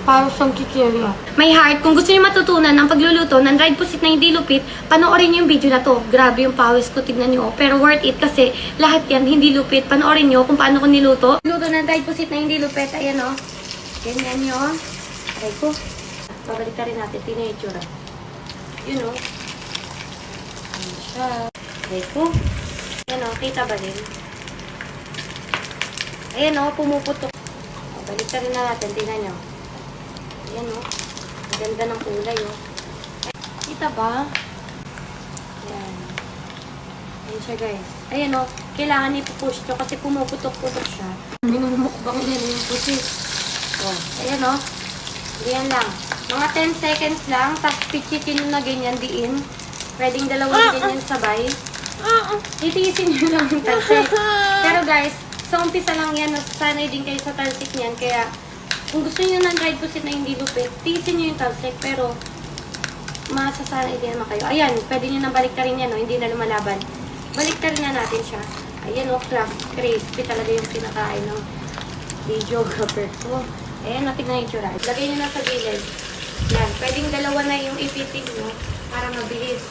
Para siyang chichirya. May heart, kung gusto niyo matutunan ng pagluluto ng dried pusit na hindi lupit, panoorin niyo yung video na to. Grabe yung pawis ko, tignan niyo. Pero worth it kasi lahat yan hindi lupit. Panoorin niyo kung paano ko niluto. Luto ng dried pusit na hindi lupit. Ayan o. Ganyan nyo. Aray ko. Babalik ka rin natin. Tingnan yung itsura. Yun o. Ayan siya. Aray ko. Ayan o. Kita ba din? Ayan o. Pumuputok. Babalik ka rin na natin. Tingnan nyo. Ayan o. Ang ganda ng kulay o. Kita ba? Ayan. Ayan siya guys. Ayan o. Kailangan ipupush nyo kasi pumuputok-putok siya. Minumukbang yan yung pusit. O. Ayan o. Ayan lang. Mga 10 seconds lang. Tapos pichitin nyo na ganyan diin. Pwedeng dalawang ganyan sabay. Titiisin nyo lang yung talsik. Pero guys, sa umpisa lang yan. Sanay din kayo sa talsik niyan. Kaya kung gusto niyo ng dried pusit na hindi lupit, tiisin niyo yung talsik, pero masasanay din naman kayo. Ayan, pwede niyo nang baliktarin yan, no? Hindi na lumalaban. Baliktarin na natin siya. Ayan, o, crispy talaga yung pinakain ng videographer ko. Ayan, natignan yung tsura. Lagay niyo na sa gilid. Yan, pwedeng dalawa na yung ipitig nyo para mabilis.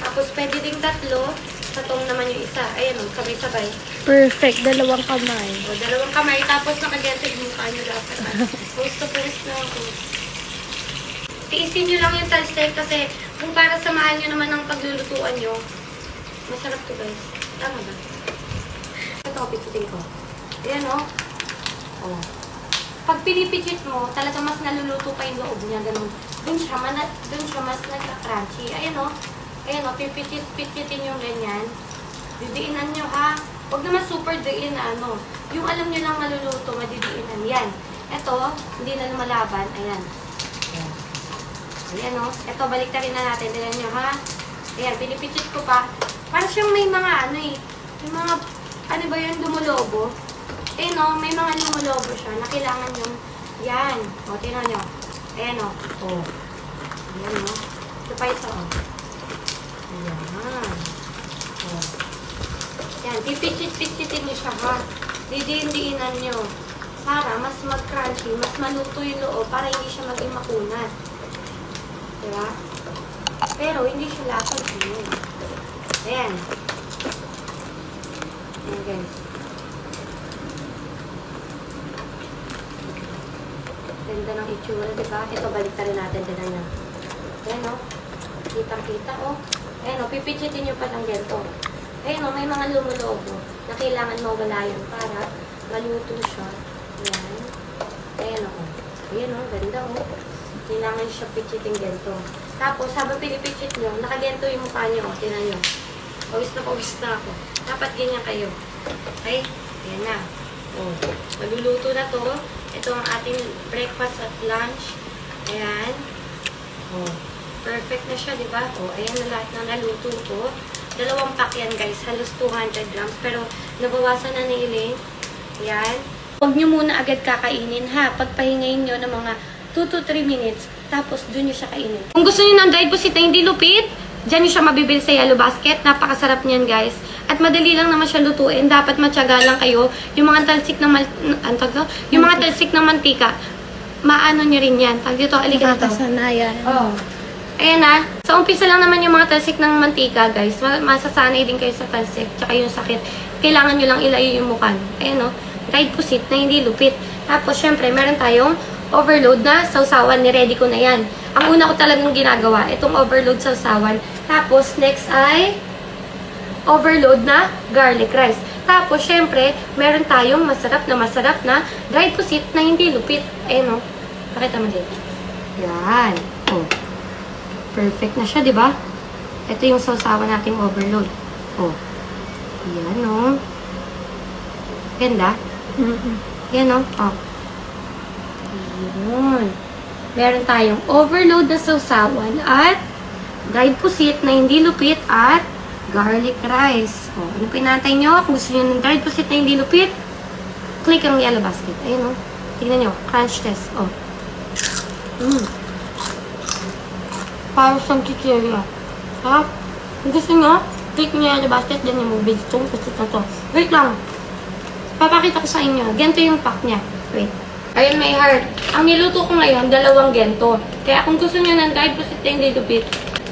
Tapos, pwede ding tatlo. Tatong naman yung isa. Ayan, o, sabay-sabay. Perfect. Dalawang kamay. O, dalawang kamay, tapos nakagentig mukha nyo dapat. Post to post na ako. Tiisin nyo lang yung talsik kasi kung para samahan nyo naman ang paglulutuan nyo, masarap to guys. Tama ba? Ito, pipitin ko. Ayan o. O. Pag pinipichit mo, talaga mas naluluto pa yung loob niya. Ganun. Dun siya mas nagka-crunchy. Ayan o. Ayan o, pipichitin yung ganyan. Didiinan nyo ha. Huwag naman super diin na ano. Yung alam nyo lang maluluto, madidiinan. Yan. Ito, hindi na lumalaban. Ayan. Ayan. Ayan o. Ito, balik na rin na natin. Tignan nyo ha. Ayan, pinipichit ko pa. Para siyang may mga ano eh. Yung mga, ano ba yun, lumulobo. Ayan o, may mga lumulobo siya na kailangan yung, yan. O, tignan nyo. Ayan o. O. Ayan o. Ito pa isa o. Ayan. O. Yan, pipichit-pichitin nyo siya ha. Didiin-diinan nyo. Para mas mag-crunchy, mas maluto yung loob, para hindi siya maging makunat. Diba? Pero hindi siya lapag yun. Ayan. Ayan guys. Ganda ng itsura, diba? Ito, balik rin natin din na. Ayan o. Kitang-kita o. Ayan o, pipichitin nyo pa ng ganito. Ayan o, may mga lumulobo na kailangan mawala yun para maluto siya. Ayan. Ayan o. Ayan o, ganda o. Kailangan siya pichitin ganito. Tapos, habang pinipichit nyo, nakagento yung mukha nyo. O, tinan nyo. Pawis na ako. Dapat ganyan kayo. Okay? Ayan na. O, maluluto na to. Ito ang ating breakfast at lunch. Ayan. O, perfect na siya, diba? O, ayan na lahat na naluto ko. 2 pack yan guys, halos 200 grams. Pero nabawasan na ni Elaine. Yan. Huwag nyo muna agad kakainin ha. Pagpahingayin nyo ng mga 2 to 3 minutes. Tapos dun nyo siya kainin. Kung gusto nyo ng dried pusit na hindi lupit, dyan nyo siya mabibili sa Yellow Basket. Napakasarap niyan guys. At madali lang naman siya lutuin. Dapat matyaga lang kayo. Yung mga talsik ng yung mga talsik ng mantika, maano nyo rin yan. Tag dito, alika dito. Nakakasanayan. Oh. Ayan na. Sa umpisa lang naman yung mga talsik ng mantika, guys. Masasanay din kayo sa talsik. Tsaka yung sakit. Kailangan nyo lang ilayo yung mukha. Ayan o. Dried pusit na hindi lupit. Tapos, syempre, meron tayong overload na sausawan. Ni-ready ko na yan. Ang una ko talagang ginagawa, itong overload sausawan. Tapos, next ay overload na garlic rice. Tapos, syempre, meron tayong masarap na dried pusit na hindi lupit. Ayan o. Pakita mo din. Yan. O. Perfect na siya, di ba? Ito yung sausawan nating overload. Oh. Yan, oh. Ganda. Yan, oh. Oh. Yun. Meron tayong overload na sausawan at dried pusit na hindi lupit at garlic rice. Oh. Ano pinatay nyo? Kung gusto nyo ng dried pusit na hindi lupit, click ang Yellow Basket. Ayun, oh. Tingnan nyo. Crunch test. Oh. Para siyang chichirya. Ha? Kung gusto nyo, click nyo yung basket, dyan yung mobile itong pusit na to. Wait lang. Papakita ko sa inyo. Ganito yung pack niya. Wait. Ayun, may heart. Ang niluto ko ngayon, 2 gento. Kaya kung gusto niyo ng dried pusit na hindi lupit,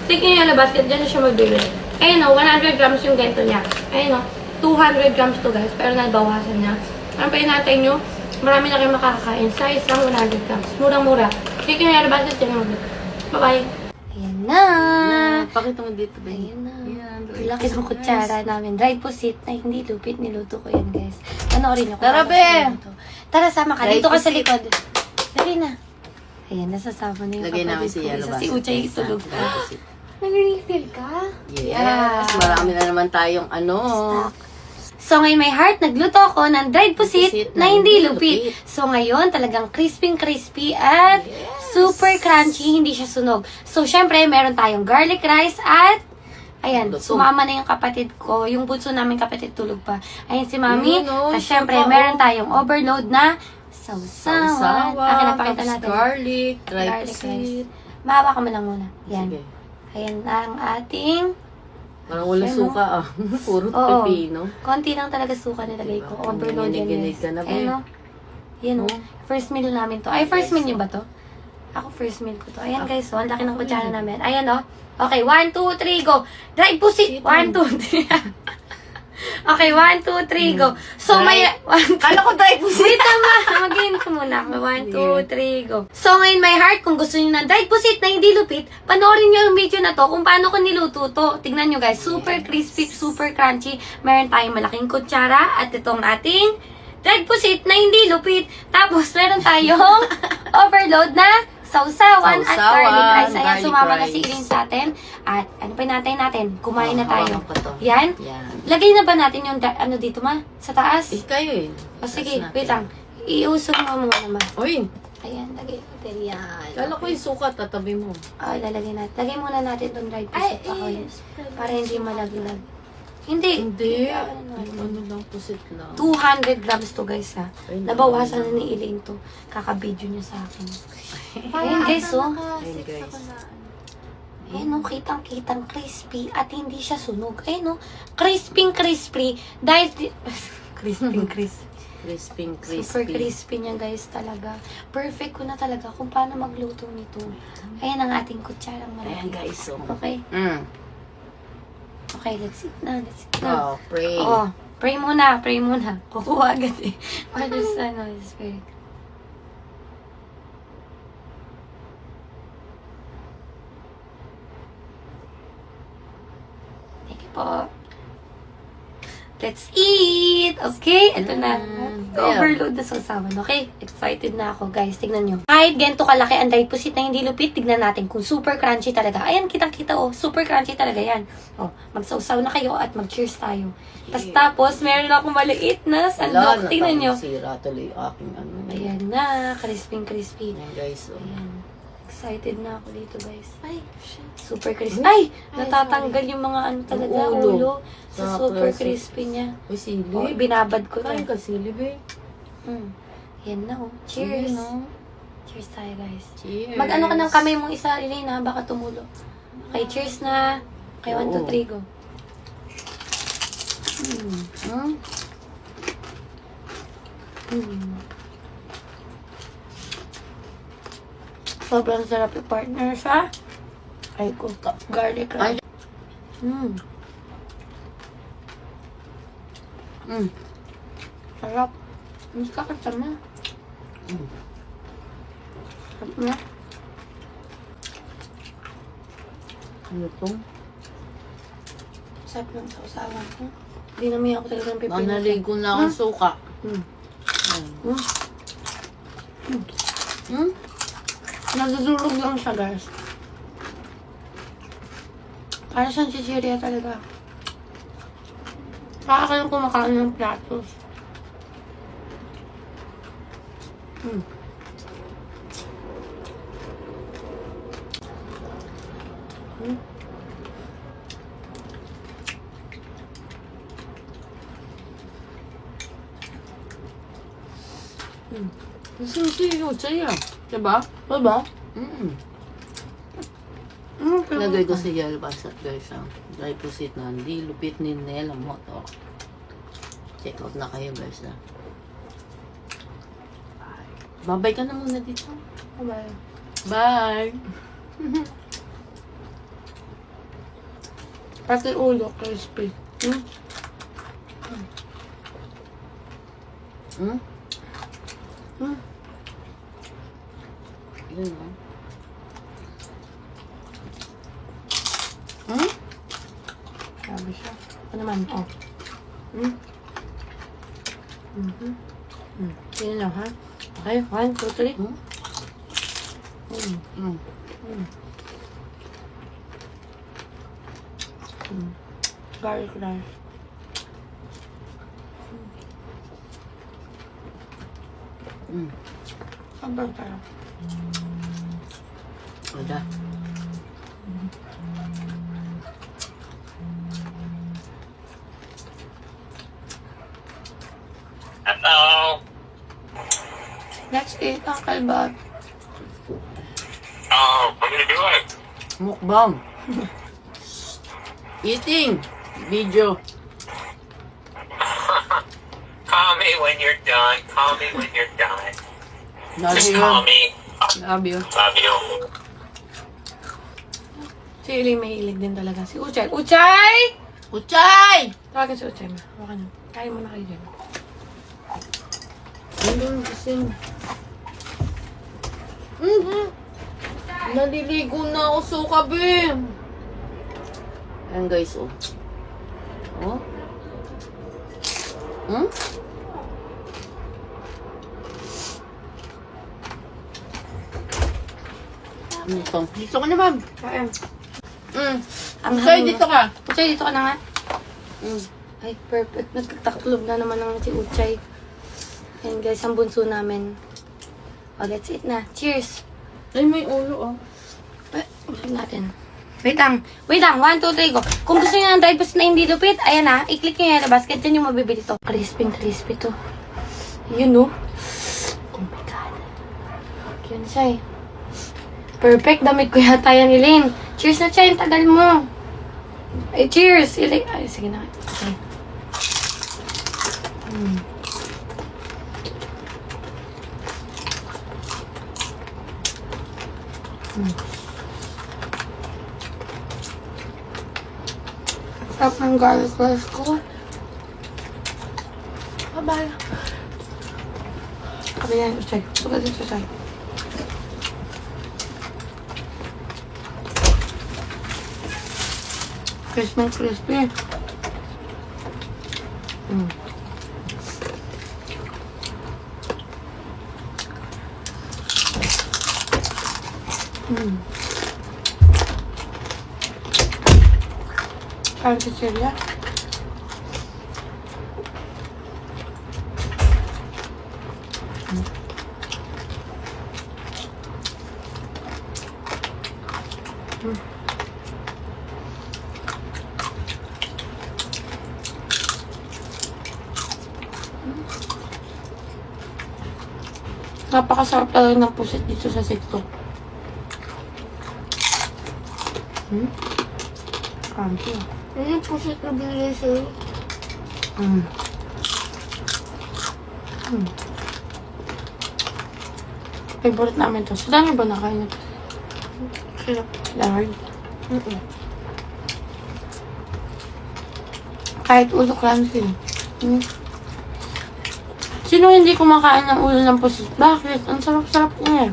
click niyo yung labas, dyan na siya magbibili. Ayun o, 100 grams yung gento niya. Ayun o, 200 grams to guys, pero nabawasan niya. Ano pa inatay nyo? Marami na kayo makakakain sa isang 100 grams. Murang-mura. Click niyo yung labas, dyan na magbibili. Bye-bye. Ayan na. Pakita mo dito, ba? Ayan na. Ayan, Laki ng kutsara namin. Dried pusit na hindi lupit. Niluto ko yan, guys. Panoorin niyo. Tara, paano be! siya niluto. Tara, sama ka. Dried Dito ka sa pusit. likod. Dali na. Ayan, nasasama na yung Lagay namin kapatid si ko. Yellow Isa ba? si Uchay itulog Yes, ka. pusit. Nag-refill ka? Yes. Yeah. Marami na naman tayong Stock. So, ngayon may heart, nagluto ako ng dried pusit na hindi lupit. So, ngayon talagang crispy at super crunchy, hindi siya sunog. So, syempre, meron tayong garlic rice at ayan, Luto. sumama na yung kapatid ko. Yung bunso namin kapatid tulog pa. Ayan si Mami. No, At syempre, suka, meron tayong overload na sausawan. Sausawa, Akin, napakita tapos natin. garlic, dried Garlic pusit. rice. Mahawa ka mo lang muna. Yan. Sige. Ayan ang ating Parang wala Ayan, suka ah. Puro Oo. pepino. konti lang talaga suka nilagay ko. Overload yan, Ginig-ginig guys. ka na, be. Ayan o. Yan o. Oh. First meal namin to. Ay, first meal niyo ba to? Ako first meal ko to. Ayan guys, so ang laki ng kutsara namin. Ayan o. Okay, 1, 2, 3, go. Dried pusit. 1, 2, 3. Okay, 1, 2, 3, go. So, may... Kala ko dried pusit. Wait naman. Mag-in ko muna. 1, 2, 3, go. So, ngayon may heart. Kung gusto niyo ng dried pusit na hindi lupit, panoorin niyo yung video na to kung paano ko niluto to. Tignan niyo guys. Super crispy, super crunchy. Meron tayong malaking kutsara at itong ating dried pusit na hindi lupit. Tapos, meron tayong overload na sausawan at Sausawan, garlic rice. Ayan, garlic sumama na rice. si Ilin sa atin. At ano pa natin? Kumain na tayo. Hawakan ko to. Yan. Yan. Lagay na ba natin yung ano dito ma? Sa taas? Eh, kayo eh. O sige, Taas natin. wait lang. Iusog mo muna ma. Uy, Ayan, lagay natin yan. kala ko yung suka, tatabi mo. Lalagay natin. Lagay muna natin itong dried pusit ako yun. Para hindi malaglag. Hindi. Hindi. Ano, Ano lang, pusit lang. 200 grams to guys ha. Ay, Nabawasan na ni Elaine to. Kakabidyo niya sa akin. Ayan guys oh. Ayun guys. Ayan oh, kitang-kitang crispy at hindi siya sunog. Ayan oh, crispy. Dahil, crispy. Crispy. Super crispy niya guys talaga. Perfect ko na talaga kung paano magluto nito. Ayan ang ating kutsarang Ayan malaki. guys, so. Okay? Okay, let's eat na. Oh, pray. Oo. Pray muna. Kukuha agad eh. Father, Son, Holy Spirit. Thank you po. Let's eat! Okay, ito na. Overload na sausawan. Okay, excited na ako guys. Tignan nyo. Kahit ganito kalaki ang dried pusit na hindi lupit, tignan natin kung super crunchy talaga. Ayan, kitang-kita oh. Super crunchy talaga yan. Oh, magsausaw na kayo at mag-cheers tayo. Tapos, meron akong maliit na sandok. Tignan nyo. Sira tuloy yung aking ano. Ayan na, crispy. Ayan guys, so. Ayan. Excited na ako dito guys. Ay, shit. Super crispy. Ay! Natatanggal yung mga ano talaga, Yung ulo. ulo. Sa Tapos, super crispy niya. Uy, sili. Oh, binabad ko to. Kain ka sili, be. Yan na oh. Cheers. Ayan, oh. Cheers tayo guys. Cheers. Mag-ano ka ng kamay mong isa, Elena, baka tumulo. Okay, cheers na. Okay, 1, 2, 3, go. Sobrang sarap yung partner sa ay ko, garlic rice. Sarap. Mas kakasama. Sarap na. Ano to? Sarap ng sausawan ko. Hindi namin ako talaga ng pipino. Baka naligo na akong suka. Nadudulog lang siya, guys. Para siyang chichirya talaga. Kakakayong kumakain ng platos. Susi yun siya. Diba? Diba? Lagay ko sa yellow basa guys. Dry pusit na hindi lupit ni Nela mo to. Check out na kayo guys. Babay ka na muna dito. Bye. Bye! Pati ulo, crispy. Hmm? Hmm? Hmm? Yun o. Hmm? Grabe siya. Ano naman? Oh. Sige lang, ha? Okay, 1, 2, 3. Hmm? Hmm. Garlic rice. Hmm. Sobrang sarap. Wala. Hello. Let's eat, Uncle Bob. Oh, what are you doing? Mukbang. Eating. Video. Call me when you're done. Call me when you're done. Love Just you. call me. Love you. Love you. Si Iling mahilig din talaga. Si Uchay. Uchay! Uchay! Tawagan si Uchay mo. Baka na. Kain mo na kayo dyan. Ayun, kasing. Naliligo na ako, suka, be. Ayan, guys, oh. Oh. Hmm? Dito. Dito ka na, ma'am. Kain. Ang Uchay, dito ka. Uchay, dito ka na nga. Mm. Ay, perfect. Nagtataklob na naman ng si Uchay. Ayan guys, ang bunso namin. Oh, let's eat na. Cheers! Ay, may ulo, oh. Busog natin. Wait lang. Wait lang. 1, 2, 3, go. Kung gusto nyo ng dry pass na hindi lupit, ayan na. I-click nyo yan na basket. Yan yung mabibili to. Crispy to. Yun, no? Oh my God. Yun siya eh. Perfect. Damit ko yata yan, Elaine. Cheers na siya. Yung tagal mo. Ay, cheers. Elaine. Ay, sige na. Okay. Sarap ng garlic rice ko. Bye-bye. Kami yan, Uchay. Sugat din, Uchay. Crispy. Kain si Celia. Napakasarap talaga ng pusit dito sa TikTok. Kanto. Ano yung pusit na binigay sa'yo? Favorite namin to. Sa dami ba nakain ito? Sarap. Lard. Kahit ulo crunchy. Sino hindi kumakain ng ulo ng pusit? Bakit? Ang sarap-sarap niya.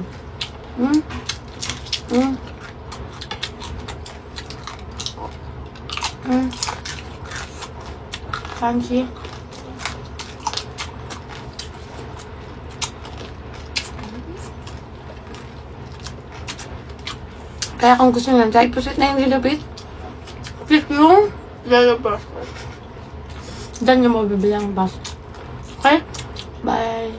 Crunchy. Kaya kung gusto nyo dahil pusit na yung nilabit, click yung lalabas. Diyan yung mabibili ang bus. Okay? Bye!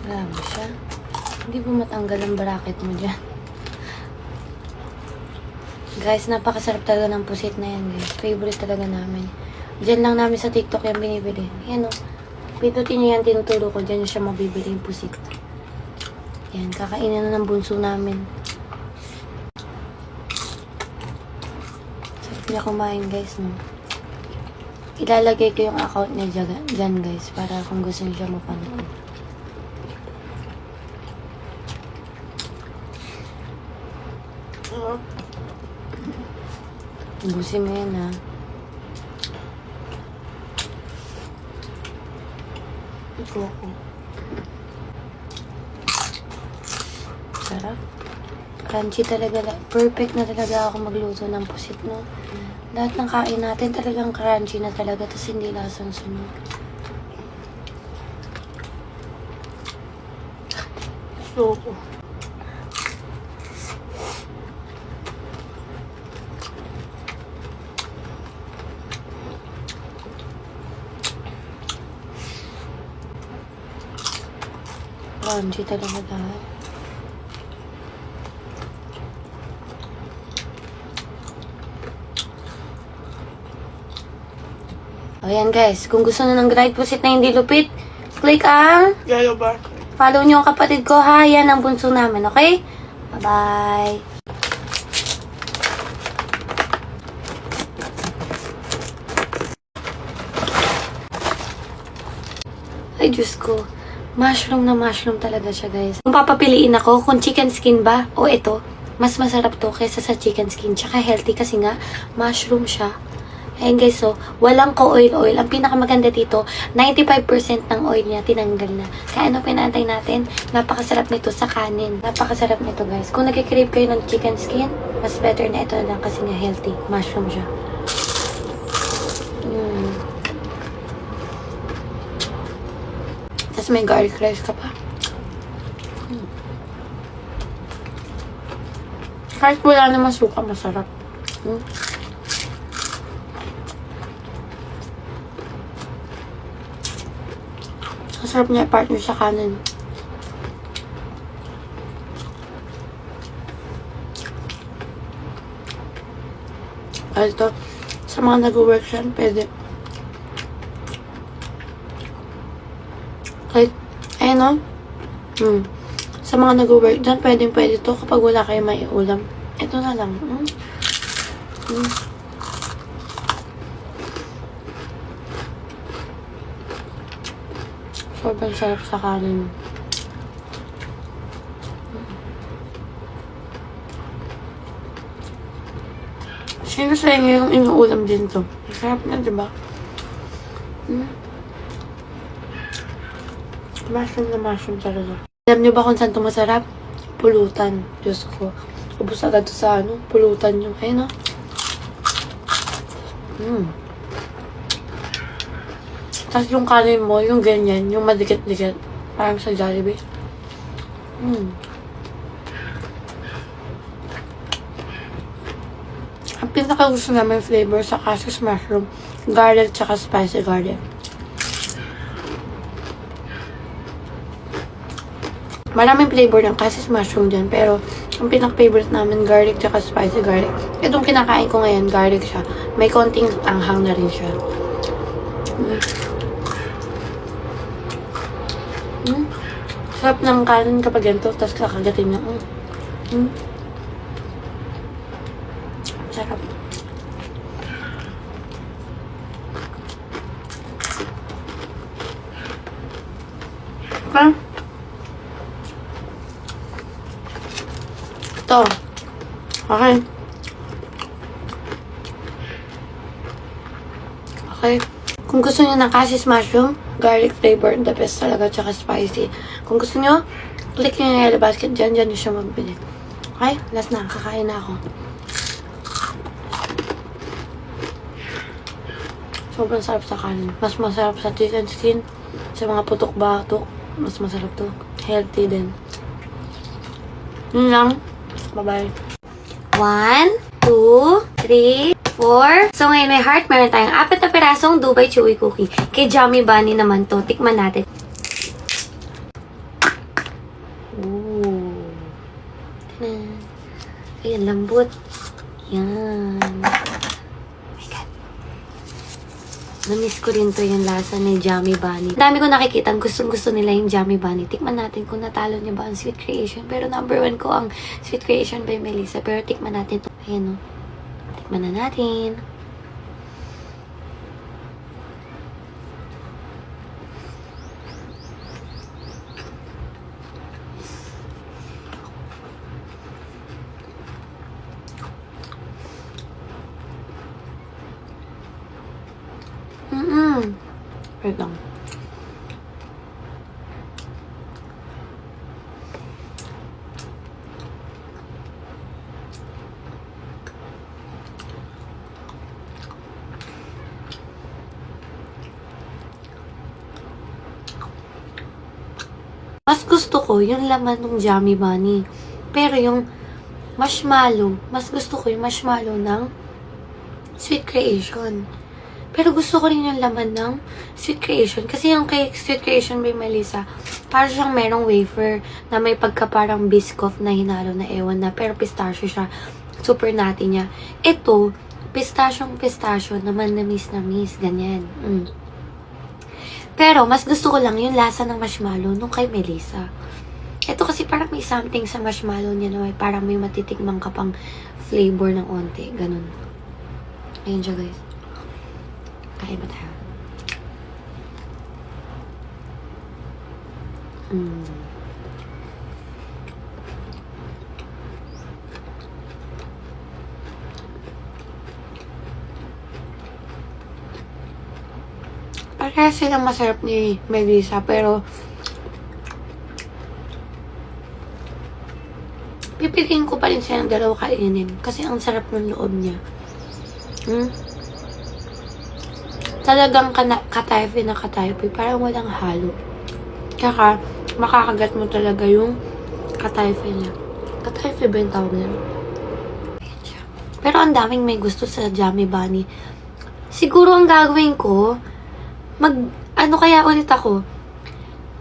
Grabe siya. Hindi ba matanggal ang bracket mo dyan? Guys, napakasarap talaga ng pusit na yan, guys. Favorite talaga namin. Diyan lang namin sa TikTok yan binibili. Yan o. Pindutin nyo yan, tinuturo ko. Diyan nyo siya mabibili yung pusit. Yan, kakainin na ng bunso namin. Sarap niya kumain, guys, no? Ilalagay ko yung account niya dyan, guys, para kung gusto niyo siya mapanood. Ubusin mo yan, ha? Ito ako. Sarap. Crunchy talaga. Perfect na talaga ako magluto ng pusit, no? Lahat ng kain natin talagang crunchy na talaga, tapos hindi lasang sunog. Gusto ko. Crunchy talaga lahat. Ayan guys, kung gusto nyo ng dried pusit na hindi lupit, click ang Yellow bar. follow nyo ang kapatid ko ha. Yan ang bunso namin, okay? Bye-bye. Ay, Diyos ko. Mushroom na mushroom talaga siya, guys. Kung papapiliin ako, kung chicken skin ba o ito, mas masarap to kaysa sa chicken skin. Tsaka healthy kasi nga, mushroom siya. Ayan guys, so, walang ko-oil-oil. Ang pinakamaganda dito, 95% ng oil niya tinanggal na. Kaya ano pinaantay natin? Napakasarap nito sa kanin. Napakasarap nito guys. Kung nag-crave kayo ng chicken skin, mas better na ito lang kasi nga healthy. Mushroom siya. Tapos may garlic rice ka pa. Kahit wala naman suka, masarap. Masarap niya i-partner sa kanin. Ay, ito. Sa mga nag-work dyan, pwede. Kahit, ayun o. Sa mga nag-work dyan, pwede to kapag wala kayo may ulam. Ito na lang. Sobrang sarap sa kanin. Sino sa inyo yung inuulam din to? Sarap na, diba? Mushroom na mushroom talaga. Alam niyo ba kung saan ito masarap? Pulutan. Diyos ko. Ubus agad to sa pulutan yung. Ayun o. Tapos yung kanin mo, yung ganyan, yung madikit-dikit. Parang sa Jollibee. Ang pinaka-gusto namin flavor sa cassis mushroom, garlic tsaka spicy garlic. Maraming flavor ng cassis mushroom dyan, pero ang pinaka-favorite namin, garlic tsaka spicy garlic. Itong kinakain ko ngayon, garlic siya. May konting anghang na rin siya. Sarap ng kanin kapag ganito, tapos kakagatin niya. Sarap. Okay. Ito. Okay. Okay. Kung gusto niyo ng cassis mushroom, garlic flavor, the best talaga, tsaka spicy. Kung gusto niyo, click niyo yung yellow basket dyan, dyan niyo siya mabili. Okay? Last na, kakain na ako. Sobrang sarap sa kanin. Mas masarap sa chicken skin, sa mga putok-batok. Mas masarap to. Healthy din. Yun lang. Bye-bye. 1, 2, 3, 4. So, ngayon may heart. Meron tayong 4 na pirasong Dubai Chewy Cookie. Kay Jummy Bunny naman to. Tikman natin. Ooh. Ayan, lambot. Yan. Oh my God. Na-miss ko rin to yung lasa ni Jammy Bunny. Dami ko nakikita, gustong-gusto nila yung Jammy Bunny. Tikman natin kung natalo niya ba ang Sweet Creation. Pero number 1 ko ang Sweet Creation by Melissa. Pero tikman natin to. Ayan o. Tikman na natin. Wait lang. Mas gusto ko yung laman ng Jammy Bunny. Pero yung marshmallow, mas gusto ko yung marshmallow ng Sweet Creation. Pero gusto ko rin yung laman ng Sweet Creation. Kasi yung kay Sweet Creation by Melissa, parang siyang merong wafer na may pagka parang biscoff na hinalo na ewan na. Pero pistachio siya. Super nutty niya. Ito, pistachio naman na miss. Ganyan. Pero, mas gusto ko lang yung lasa ng marshmallow nung kay Melissa. Ito kasi parang may something sa marshmallow niya na parang may matitikmang ka pang flavor ng onte. Ganun. Ayun siya, guys. Kaya ba tayo? Parehas silang masarap ni Melissa, pero pipiliin ko pa rin silang dalawa kainin kasi ang sarap ng loob niya. Talagang katayfi na katayfi, parang walang halo. Tsaka, makakagat mo talaga yung katayfi niya. Katayfi ba yung tawag niya? Ayan siya. Pero ang daming may gusto sa Jammy Bunny. Siguro ang gagawin ko, ano kaya ulit ako?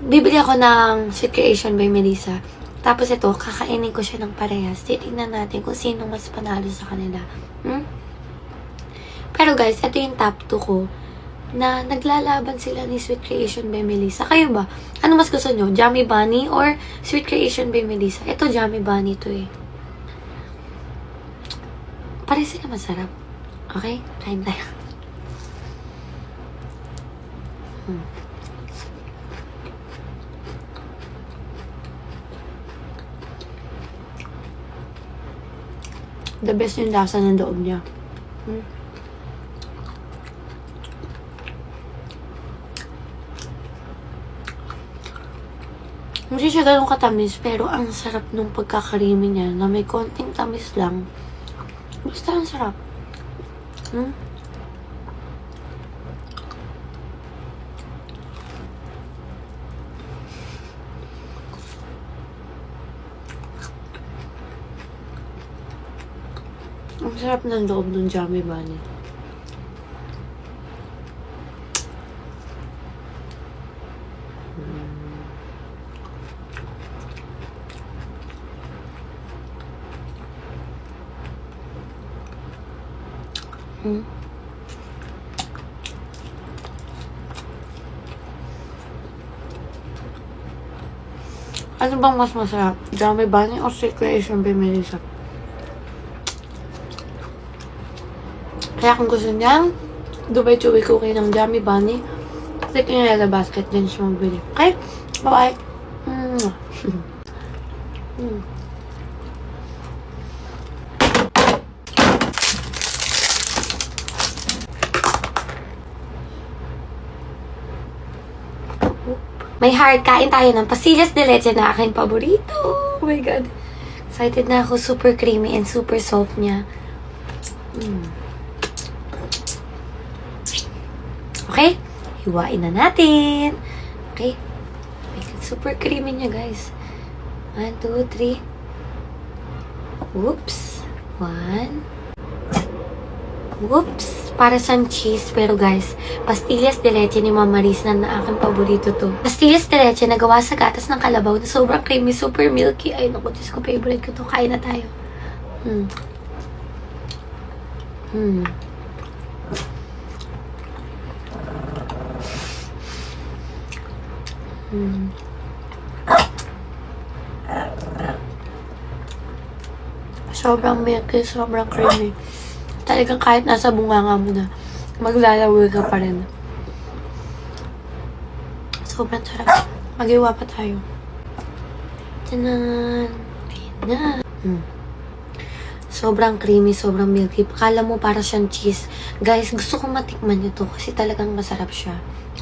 Bibili ako ng Sweet Creation by Melissa. Tapos ito, kakainin ko siya ng parehas. Titignan natin kung sino mas panalo sa kanila. Pero guys, ito yung top 2 ko na naglalaban sila ni Sweet Creation by Melissa. Kayo ba? Ano mas gusto nyo? Jammy Bunny or Sweet Creation by Melissa? Ito, Jammy Bunny to eh. Pare sila masarap. Okay? Kain tayo. The best yung lasa ng loob niya. Hindi siya ganun katamis, pero ang sarap nung pagkakarimi niya na may konting tamis lang. Basta ang sarap. Ang sarap ng loob ng Jammy Bunny. Ano bang mas masarap? Jammy Bunny o Sweet Creation by Melissa? Kaya kung gusto niyang Dubai Chewy Cookie ng Jammy Bunny, click nyo yung basket din siya magbili. Okay? Bye-bye! May hard, kain tayo ng pastillas de leche na aking paborito. Oh my God. Excited na ako. Super creamy and super soft niya. Okay? Hiwain na natin. Okay? Oh my God. Super creamy niya, guys. 1, 2, 3. Whoops. 1. Whoops. Para siyang cheese. Pero guys, pastillas de leche ni Mama Riz na aking paborito to. Pastillas de leche na gawa sa gatas ng kalabaw na sobrang creamy, super milky. Ay, naku, Diyos ko, favorite ko to. Kain na tayo. Hmm. Hmm. Sobrang milky, sobrang creamy. Talagang kahit nasa bunganga mo na, maglalaway ka pa rin. Sobrang sarap. Magiwa pa tayo. Tanan! Pina! Sobrang creamy, sobrang milky. Akala mo para siyang cheese. Guys, gusto kong matikman ito kasi talagang masarap siya.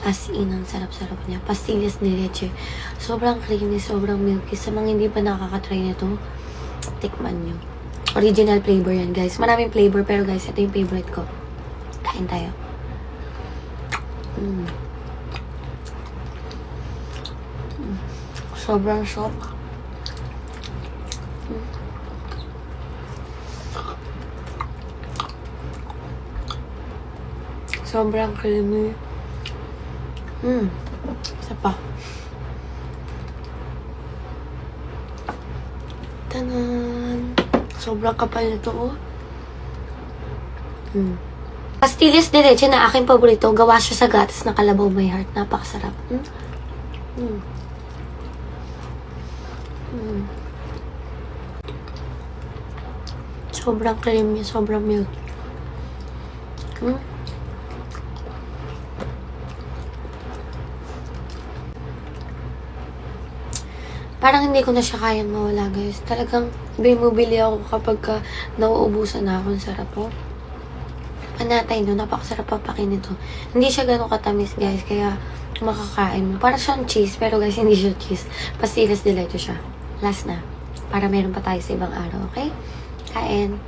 As in, ang sarap-sarap niya. Pastillas de leche. Sobrang creamy, sobrang milky. Sa mga hindi pa nakakatry nito, tikman nyo. Original flavor yan, guys. Maraming flavor, pero guys, ito yung favorite ko. Kain tayo. Sobrang soft. Sobrang creamy. Isa pa. Tanan! Sobrang kapal nito, oh. Pastillas de leche na aking paborito. Gawa siya sa gatas na kalabaw may heart. Napakasarap. Sobrang creamy, sobrang milk. Parang hindi ko na siya kayang mawala, guys. Talagang bumibili ako kapag nauubusan na ako. Ang sarap po. Panatay no, napakasarap papakin nito. Hindi siya ganun katamis, guys. Kaya makakain mo. Para siyang cheese, pero guys, hindi siya cheese. Pastillas de leche siya. Last na. Para meron pa tayo sa ibang araw, okay? Kain.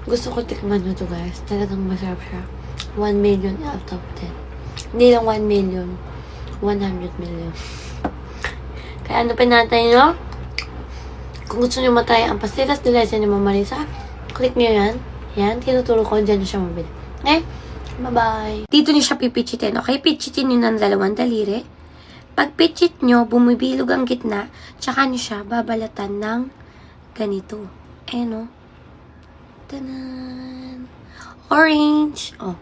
Gusto ko tikman na to, guys. Talagang masarap siya. 1 million out of 10. Hindi lang 1 million. 100 million. Kaya ano pinatay nyo? Kung gusto nyo matry ang pastillas de leche ni Mama Marisa, click nyo yan. Yan, tinuturo ko. Diyan nyo siya mabili. Okay? Bye-bye. Dito nyo siya pipichitin. Okay? Pichitin nyo ng 2 daliri. Pag pichit nyo, bumibilog ang gitna, tsaka nyo siya babalatan ng ganito. Ayan o. Tanan! Orange! Oh.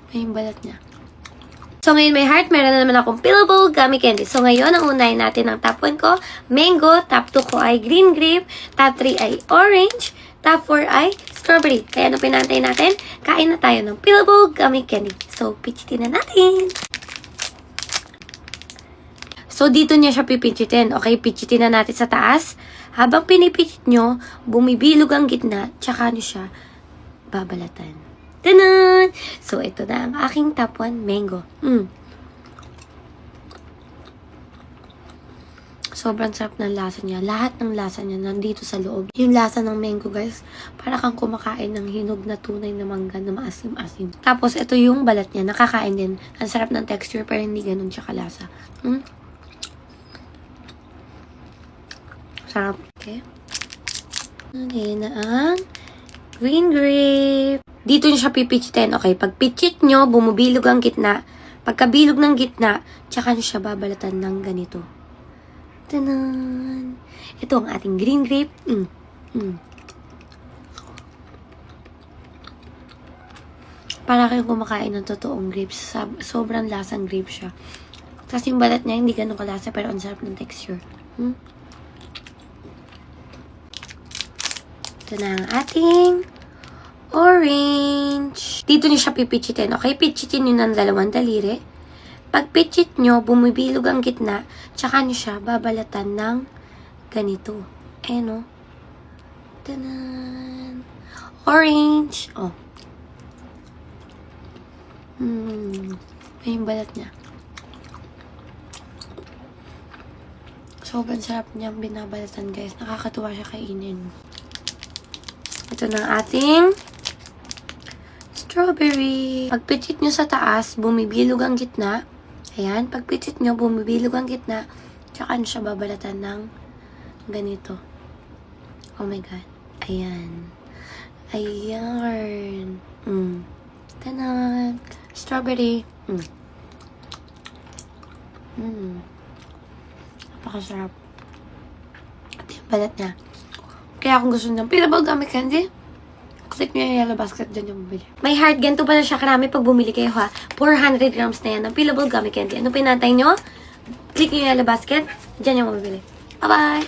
May balat niya. So, ngayon may heart, meron na naman akong Pillowbowl Gummy Candy. So, ngayon, ang unahin natin ang top 1 ko, mango. Top 2 ko ay green grape. Top 3 ay orange. Top 4 ay strawberry. Kaya ano pinantay natin? Kain na tayo ng Pillowbowl Gummy Candy. So, pichitin na natin. So, dito niya siya pipichitin. Okay, pichitin na natin sa taas. Habang pinipichit nyo, bumibilog ang gitna, tsaka nyo siya babalatan. Tanan! So, ito na ang aking top 1, mango. Sobrang sarap ng lasa niya. Lahat ng lasa niya nandito sa loob. Yung lasa ng mango, guys, para kang kumakain ng hinog na tunay na mangga na maasim-asim. Tapos, ito yung balat niya. Nakakain din. Ang sarap ng texture, pero hindi ganun siya kalasa. Sarap. Okay. Okay na ang green grape. Dito nyo siya pipichitin. Okay, pag pichit nyo, bumubilog ang gitna. Pagkabilog ng gitna, tsaka nyo siya babalatan ng ganito. Tanan! Ito ang ating green grape. Para kayong kumakain ng totoong grapes. Sobrang lasang grape siya. Kasi yung balat niya, hindi ganun kalasa, pero ang sarap ng texture. Ito na ang ating orange. Dito nyo siya pipichitin. Okay, pichitin nyo ng 2 daliri. Pag pichit nyo, bumibilog ang gitna, tsaka nyo siya babalatan ng ganito. Ayan o. Tanan! Orange! Oh. Ay, yung balat niya. Sobrang sarap niyang binabalatan, guys. Nakakatuwa siya kainin. Ito na ating strawberry. Pag pichit nyo sa taas, bumibilog ang gitna. Ayan. Pag pichit nyo, bumibilog ang gitna. Tsaka nyo siya babalatan ng ganito. Oh my God. Ayan. Ayan. Tanan. Strawberry. Napakasarap. balat niya. Kaya kung gusto niyo ng peanut gummy candy, click nyo yung yellow basket, dyan yung bumili. May hard ganito pala siya karami pag bumili kayo ha. 400 grams na yan ng peelable gummy candy. Ano pinatay nyo? Click nyo yung yellow basket, dyan yung bumili. Bye-bye!